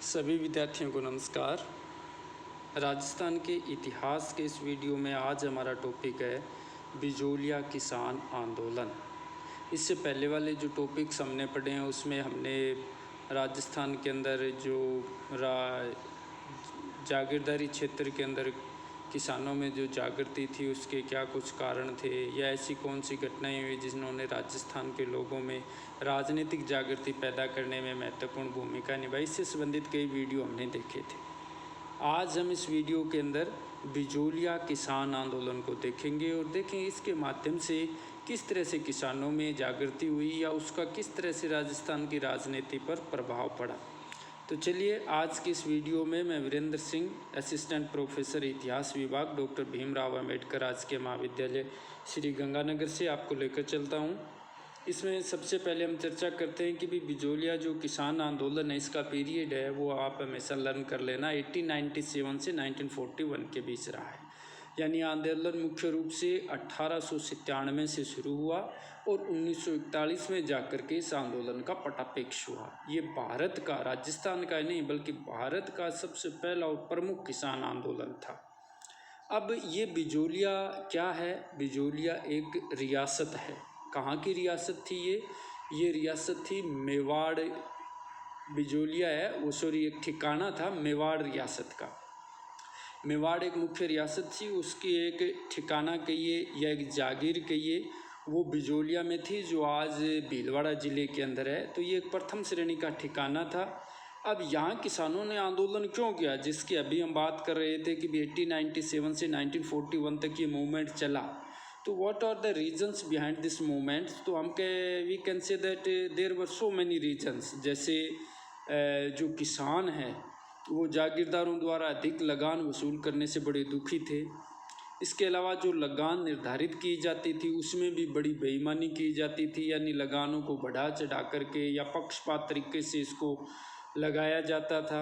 सभी विद्यार्थियों को नमस्कार। राजस्थान के इतिहास के इस वीडियो में आज हमारा टॉपिक है बिजोलिया किसान आंदोलन। इससे पहले वाले जो टॉपिक्स हमने पढ़े हैं उसमें हमने राजस्थान के अंदर जो जागीरदारी क्षेत्र के अंदर किसानों में जो जागृति थी उसके क्या कुछ कारण थे या ऐसी कौन सी घटनाएं हुई जिन्होंने राजस्थान के लोगों में राजनीतिक जागृति पैदा करने में महत्वपूर्ण भूमिका निभाई, इससे संबंधित कई वीडियो हमने देखे थे। आज हम इस वीडियो के अंदर बिजोलिया किसान आंदोलन को देखेंगे और देखेंगे इसके माध्यम से किस तरह से किसानों में जागृति हुई या उसका किस तरह से राजस्थान की राजनीति पर प्रभाव पड़ा। तो चलिए आज की इस वीडियो में मैं वीरेंद्र सिंह, असिस्टेंट प्रोफेसर इतिहास विभाग, डॉक्टर भीमराव अंबेडकर राजकीय महाविद्यालय श्री गंगानगर से आपको लेकर चलता हूँ। इसमें सबसे पहले हम चर्चा करते हैं कि भी बिजोलिया जो किसान आंदोलन है इसका पीरियड है वो आप हमेशा लर्न कर लेना 1897 से 1941 के बीच रहा है। यानी आंदोलन मुख्य रूप से 1897 से शुरू हुआ और 1941 में जाकर के इस आंदोलन का पटापेक्ष हुआ। ये भारत का, राजस्थान का नहीं बल्कि भारत का सबसे पहला और प्रमुख किसान आंदोलन था। अब ये बिजोलिया क्या है? बिजोलिया एक रियासत है। कहाँ की रियासत थी ये रियासत थी मेवाड़। बिजोलिया है वो एक ठिकाना था मेवाड़ रियासत का। मेवाड़ एक मुख्य रियासत थी, उसकी एक ठिकाना कहिए या एक जागीर कहिए वो बिजोलिया में थी जो आज भीलवाड़ा ज़िले के अंदर है। तो ये एक प्रथम श्रेणी का ठिकाना था। अब यहाँ किसानों ने आंदोलन क्यों किया, जिसकी अभी हम बात कर रहे थे कि 1897 से 1941 तक ये मूवमेंट चला। तो what are the reasons behind this movement? तो हम we can say that there were so many reasons. जैसे जो किसान हैं वो जागीरदारों द्वारा अधिक लगान वसूल करने से बड़े दुखी थे। इसके अलावा जो लगान निर्धारित की जाती थी उसमें भी बड़ी बेईमानी की जाती थी, यानी लगानों को बढ़ा चढ़ा करके या पक्षपात तरीके से इसको लगाया जाता था।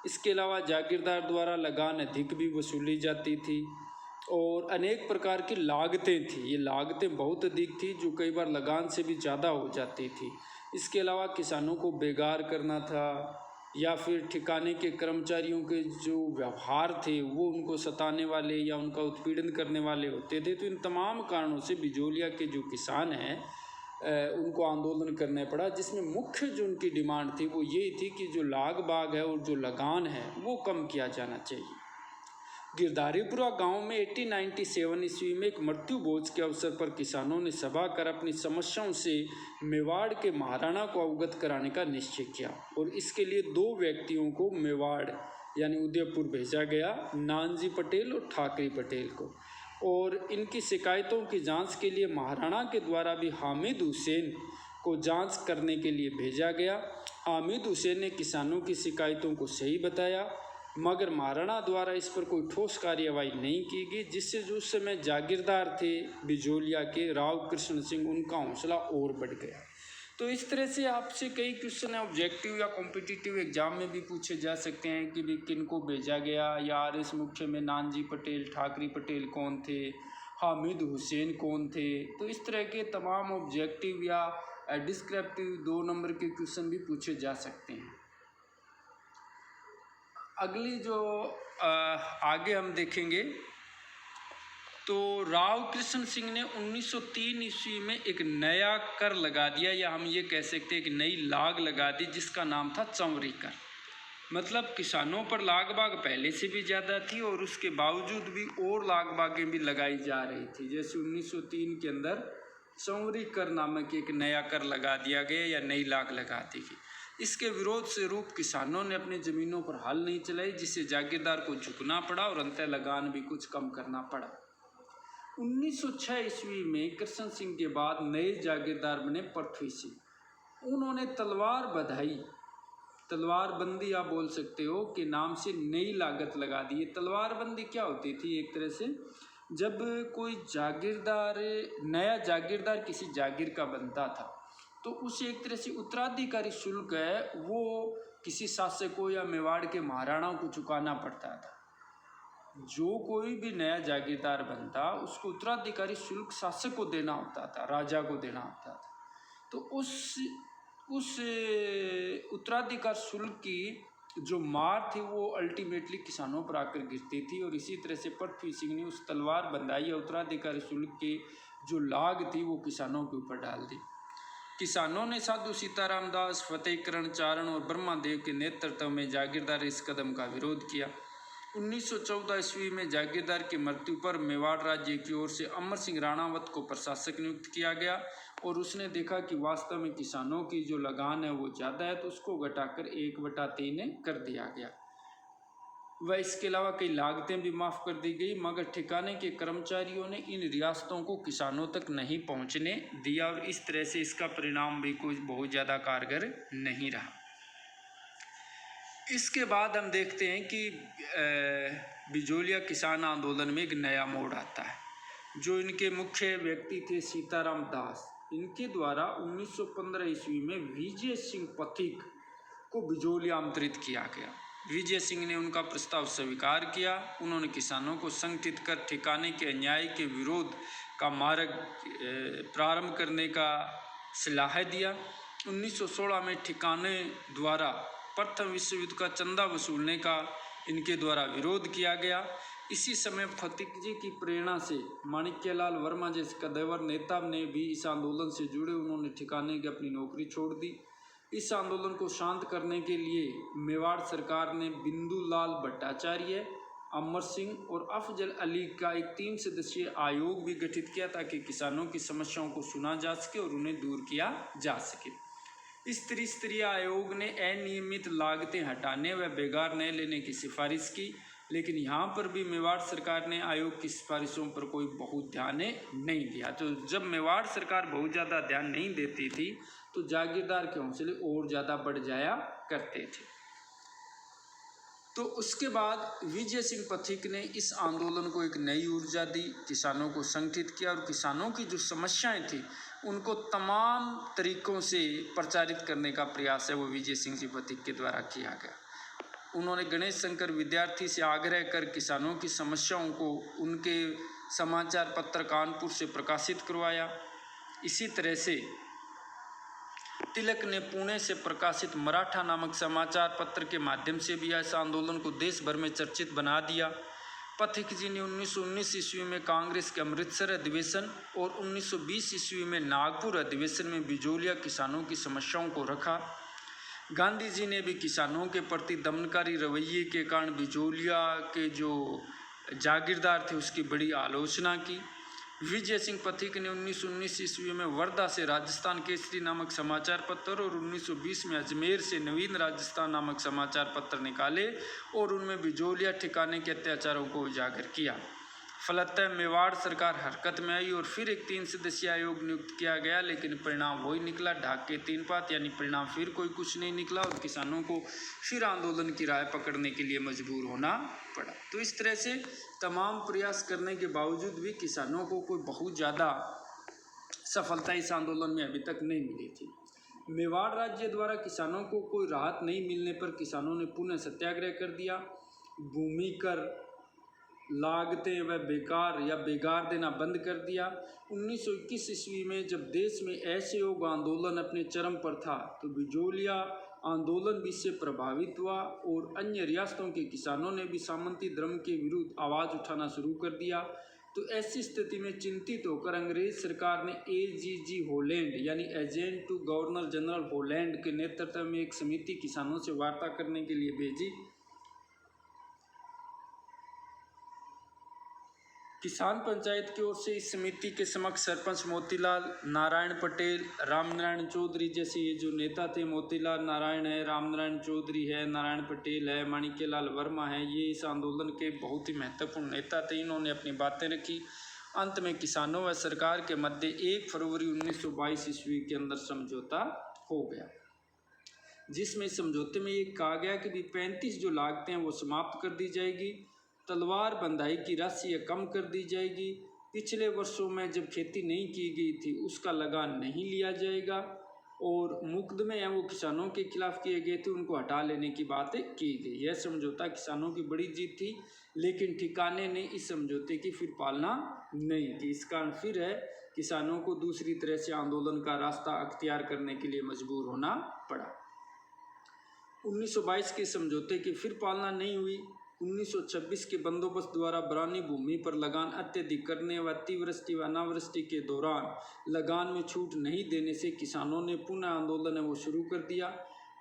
इसके अलावा जागीरदार द्वारा लगान अधिक भी वसूली जाती थी और अनेक प्रकार की लागतें थी। ये लागतें बहुत अधिक थी जो कई बार लगान से भी ज़्यादा हो जाती थी। इसके अलावा किसानों को बेगार करना था या फिर ठिकाने के कर्मचारियों के जो व्यवहार थे वो उनको सताने वाले या उनका उत्पीड़न करने वाले होते थे। तो इन तमाम कारणों से बिजोलिया के जो किसान हैं उनको आंदोलन करना पड़ा, जिसमें मुख्य जो उनकी डिमांड थी वो ये थी कि जो लाग बाग है और जो लगान है वो कम किया जाना चाहिए। गिरधारीपुरा गांव में 1897 ईस्वी में एक मृत्यु भोज के अवसर पर किसानों ने सभा कर अपनी समस्याओं से मेवाड़ के महाराणा को अवगत कराने का निश्चय किया और इसके लिए दो व्यक्तियों को मेवाड़ यानी उदयपुर भेजा गया, नानजी पटेल और ठाकरे पटेल को। और इनकी शिकायतों की जांच के लिए महाराणा के द्वारा भी हामिद हुसैन को जांच करने के लिए भेजा गया। हामिद हुसैन ने किसानों की शिकायतों को सही बताया मगर महाराणा द्वारा इस पर कोई ठोस कार्यवाही नहीं की गई, जिससे जो उस समय जागीरदार थे बिजोलिया के राव कृष्ण सिंह, उनका हौसला और बढ़ गया। तो इस तरह से आपसे कई क्वेश्चन ऑब्जेक्टिव या कॉम्पिटिटिव एग्जाम में भी पूछे जा सकते हैं कि भी किन को भेजा गया, या आरएस मुख्य में नानजी पटेल, ठाकरे पटेल कौन थे, हामिद हुसैन कौन थे। तो इस तरह के तमाम ऑब्जेक्टिव या डिस्क्रिप्टिव 2 नंबर के क्वेश्चन भी पूछे जा सकते हैं। अगली जो आगे हम देखेंगे तो राव कृष्ण सिंह ने 1903 ईस्वी में एक नया कर लगा दिया, या हम ये कह सकते हैं कि नई लाग लगा दी जिसका नाम था चंवरी कर। मतलब किसानों पर लाग बाग पहले से भी ज़्यादा थी और उसके बावजूद भी और लाग बागें भी लगाई जा रही थी। जैसे 1903 के अंदर चंवरी कर नामक एक नया कर लगा दिया गया या नई लाग लगा दी गई। इसके विरोध से रूप किसानों ने अपनी ज़मीनों पर हल नहीं चलाई, जिससे जागीरदार को झुकना पड़ा और अंततः लगान भी कुछ कम करना पड़ा। 1906 ईस्वी में कृष्ण सिंह के बाद नए जागीरदार बने पृथ्वी सिंह। उन्होंने तलवार बधाई, तलवार बंदी आप बोल सकते हो के नाम से नई लागत लगा दी। तलवार बंदी क्या होती थी? एक तरह से जब कोई जागीरदार, नया जागीरदार किसी जागीर का बनता था तो उसे एक तरह से उत्तराधिकारी शुल्क है वो किसी शासक को या मेवाड़ के महाराणाओं को चुकाना पड़ता था। जो कोई भी नया जागीरदार बनता उसको उत्तराधिकारी शुल्क शासक को देना होता था, राजा को देना होता था। तो उस उत्तराधिकार शुल्क की जो मार थी वो अल्टीमेटली किसानों पर आकर गिरती थी। और इसी तरह से पृथ्वी सिंह ने उस तलवार बंधाई या उत्तराधिकारी शुल्क के जो लाग थी वो किसानों के ऊपर डाल दी। किसानों ने साधु सीताराम दास, फतेहकरण चारण और ब्रह्मादेव के नेतृत्व में जागीरदार इस कदम का विरोध किया। 1914 ईस्वी में जागीरदार की मृत्यु पर मेवाड़ राज्य की ओर से अमर सिंह राणावत को प्रशासक नियुक्त किया गया और उसने देखा कि वास्तव में किसानों की जो लगान है वो ज़्यादा है, तो उसको घटाकर 1/3 कर दिया गया। वह इसके अलावा कई लागतें भी माफ़ कर दी गई, मगर ठिकाने के कर्मचारियों ने इन रियासतों को किसानों तक नहीं पहुंचने दिया और इस तरह से इसका परिणाम भी कुछ बहुत ज़्यादा कारगर नहीं रहा। इसके बाद हम देखते हैं कि बिजोलिया किसान आंदोलन में एक नया मोड़ आता है। जो इनके मुख्य व्यक्ति थे सीताराम दास, इनके द्वारा 1915 ईस्वी में विजय सिंह पथिक को बिजोलिया आमंत्रित किया गया। विजय सिंह ने उनका प्रस्ताव स्वीकार किया। उन्होंने किसानों को संगठित कर ठिकाने के अन्याय के विरोध का मार्ग प्रारंभ करने का सलाह दिया। 1916 में ठिकाने द्वारा प्रथम विश्व युद्ध का चंदा वसूलने का इनके द्वारा विरोध किया गया। इसी समय फतेह जी की प्रेरणा से माणिक्यलाल वर्मा जैसे कद्दावर नेता ने भी इस आंदोलन से जुड़े। उन्होंने ठिकाने की अपनी नौकरी छोड़ दी। इस आंदोलन को शांत करने के लिए मेवाड़ सरकार ने बिंदुलाल भट्टाचार्य, अमर सिंह और अफजल अली का एक 3 सदस्यीय आयोग भी गठित किया ताकि किसानों की समस्याओं को सुना जा सके और उन्हें दूर किया जा सके। इस त्रिस्तरीय आयोग ने अनियमित लागतें हटाने व बेगार न लेने की सिफारिश की, लेकिन यहाँ पर भी मेवाड़ सरकार ने आयोग की सिफारिशों पर कोई बहुत ध्यान नहीं दिया। तो जब मेवाड़ सरकार बहुत ज़्यादा ध्यान नहीं देती थी तो जागीरदार के हौसले और ज़्यादा बढ़ जाया करते थे। तो उसके बाद विजय सिंह पथिक ने इस आंदोलन को एक नई ऊर्जा दी, किसानों को संगठित किया और किसानों की जो समस्याएं थी उनको तमाम तरीकों से प्रचारित करने का प्रयास है वो विजय सिंह जी पथिक के द्वारा किया गया। उन्होंने गणेश शंकर विद्यार्थी से आग्रह कर किसानों की समस्याओं को उनके समाचार पत्र कानपुर से प्रकाशित करवाया। इसी तरह से तिलक ने पुणे से प्रकाशित मराठा नामक समाचार पत्र के माध्यम से भी इस आंदोलन को देश भर में चर्चित बना दिया। पथिक जी ने 1919 ईस्वी में कांग्रेस के अमृतसर अधिवेशन और 1920 ईस्वी में नागपुर अधिवेशन में बिजोलिया किसानों की समस्याओं को रखा। गांधी जी ने भी किसानों के प्रति दमनकारी रवैये के कारण बिजोलिया के जो जागीरदार थे उसकी बड़ी आलोचना की। विजय सिंह पथिक ने 1919 ईस्वी में वर्धा से राजस्थान केसरी नामक समाचार पत्र और 1920 में अजमेर से नवीन राजस्थान नामक समाचार पत्र निकाले और उनमें बिजोलिया ठिकाने के अत्याचारों को उजागर किया। फलतः मेवाड़ सरकार हरकत में आई और फिर एक 3 सदस्यीय आयोग नियुक्त किया गया, लेकिन परिणाम वही निकला, ढाक के 3 पात, यानी परिणाम फिर कोई कुछ नहीं निकला और किसानों को फिर आंदोलन की राह पकड़ने के लिए मजबूर होना पड़ा। तो इस तरह से तमाम प्रयास करने के बावजूद भी किसानों को कोई बहुत ज़्यादा सफलता इस आंदोलन में अभी तक नहीं मिली थी। मेवाड़ राज्य द्वारा किसानों को कोई राहत नहीं मिलने पर किसानों ने पुनः सत्याग्रह कर दिया। भूमि कर, लागतें व बेगार देना बंद कर दिया। 1921 ईस्वी में जब देश में असहयोग आंदोलन अपने चरम पर था तो बिजोलिया आंदोलन भी इससे प्रभावित हुआ और अन्य रियासतों के किसानों ने भी सामंती धर्म के विरुद्ध आवाज़ उठाना शुरू कर दिया। तो ऐसी स्थिति में चिंतित होकर अंग्रेज सरकार ने AGG हॉलैंड यानी agent to governor general Holland के नेतृत्व में एक समिति किसानों से वार्ता करने के लिए भेजी। किसान पंचायत की ओर से इस समिति के समक्ष सरपंच मोतीलाल, नारायण पटेल, रामनारायण चौधरी जैसे ये जो नेता थे, मोतीलाल नारायण है, रामनारायण चौधरी है, नारायण पटेल है, माणिक्यलाल वर्मा है, ये इस आंदोलन के बहुत ही महत्वपूर्ण नेता थे। इन्होंने अपनी बातें रखी। अंत में किसानों व सरकार के मध्य 1 फरवरी 1922 ईस्वी के अंदर समझौता हो गया, जिसमें समझौते में ये कहा गया कि 35 जो लागतें हैं वो समाप्त कर दी जाएगी, तलवार बंधाई की राशि कम कर दी जाएगी, पिछले वर्षों में जब खेती नहीं की गई थी उसका लगान नहीं लिया जाएगा और मुकदमे हैं वो किसानों के खिलाफ किए गए थे उनको हटा लेने की बातें की गई। यह समझौता किसानों की बड़ी जीत थी, लेकिन ठिकाने ने इस समझौते की फिर पालना नहीं की। इस कारण फिर है किसानों को दूसरी तरह से आंदोलन का रास्ता अख्तियार करने के लिए मजबूर होना पड़ा। 1922 के समझौते की फिर पालना नहीं हुई। 1926 के बंदोबस्त द्वारा बरानी भूमि पर लगान अत्यधिक करने व अतिवृष्टि व अनावृष्टि के दौरान लगान में छूट नहीं देने से किसानों ने पुनः आंदोलन है वो शुरू कर दिया।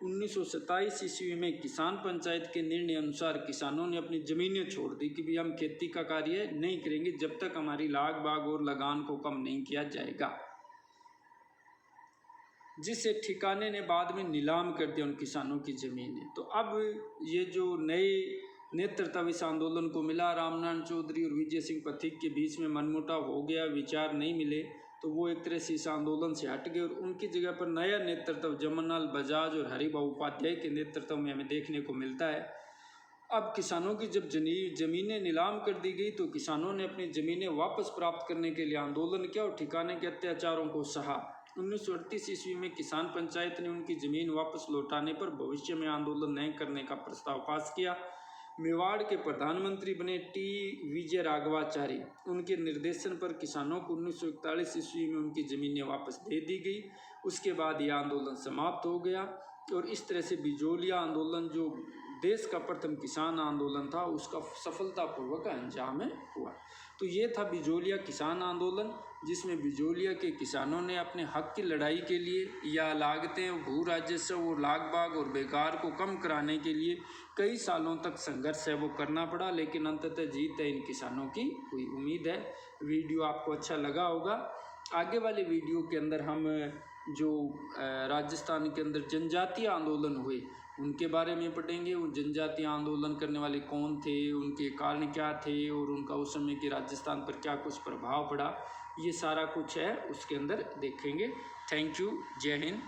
1927 ईस्वी में किसान पंचायत के निर्णय अनुसार किसानों ने अपनी ज़मीनें छोड़ दी कि भी हम खेती का कार्य नहीं करेंगे जब तक हमारी लाग बाग और लगान को कम नहीं किया जाएगा, जिसे ठिकाने ने बाद में नीलाम कर दिया उन किसानों की ज़मीनें। तो अब ये जो नए नेतृत्व इस आंदोलन को मिला, रामनारायण चौधरी और विजय सिंह पथिक के बीच में मनमुटाव हो गया, विचार नहीं मिले, तो वो एक तरह से इस आंदोलन से हट गए और उनकी जगह पर नया नेतृत्व जमनलाल बजाज और हरिभाऊ उपाध्याय के नेतृत्व में हमें देखने को मिलता है। अब किसानों की जब ज़मीनें नीलाम कर दी गई तो किसानों ने अपनी ज़मीनें वापस प्राप्त करने के लिए आंदोलन किया और ठिकाने के अत्याचारों को सहा। 1938 ईस्वी में किसान पंचायत ने उनकी ज़मीन वापस लौटाने पर भविष्य में आंदोलन नहीं करने का प्रस्ताव पास किया। मेवाड़ के प्रधानमंत्री बने टी विजय राघवाचारी, उनके निर्देशन पर किसानों को 1941 ईस्वी में उनकी ज़मीनें वापस दे दी गई। उसके बाद यह आंदोलन समाप्त हो गया और इस तरह से बिजोलिया आंदोलन जो देश का प्रथम किसान आंदोलन था उसका सफलतापूर्वक अंजाम हुआ। तो ये था बिजोलिया किसान आंदोलन, जिसमें बिजोलिया के किसानों ने अपने हक की लड़ाई के लिए या लागतें, भू राजस्व और लाग बाग और बेकार को कम कराने के लिए कई सालों तक संघर्ष है वो करना पड़ा, लेकिन अंततः जीत है इन किसानों की हुई। उम्मीद है वीडियो आपको अच्छा लगा होगा। आगे वाले वीडियो के अंदर हम जो राजस्थान के अंदर जनजातीय आंदोलन हुए उनके बारे में पढ़ेंगे। उन जनजातीय आंदोलन करने वाले कौन थे, उनके कारण क्या थे और उनका उस समय के राजस्थान पर क्या कुछ प्रभाव पड़ा, ये सारा कुछ है उसके अंदर देखेंगे। Thank you. जय हिंद।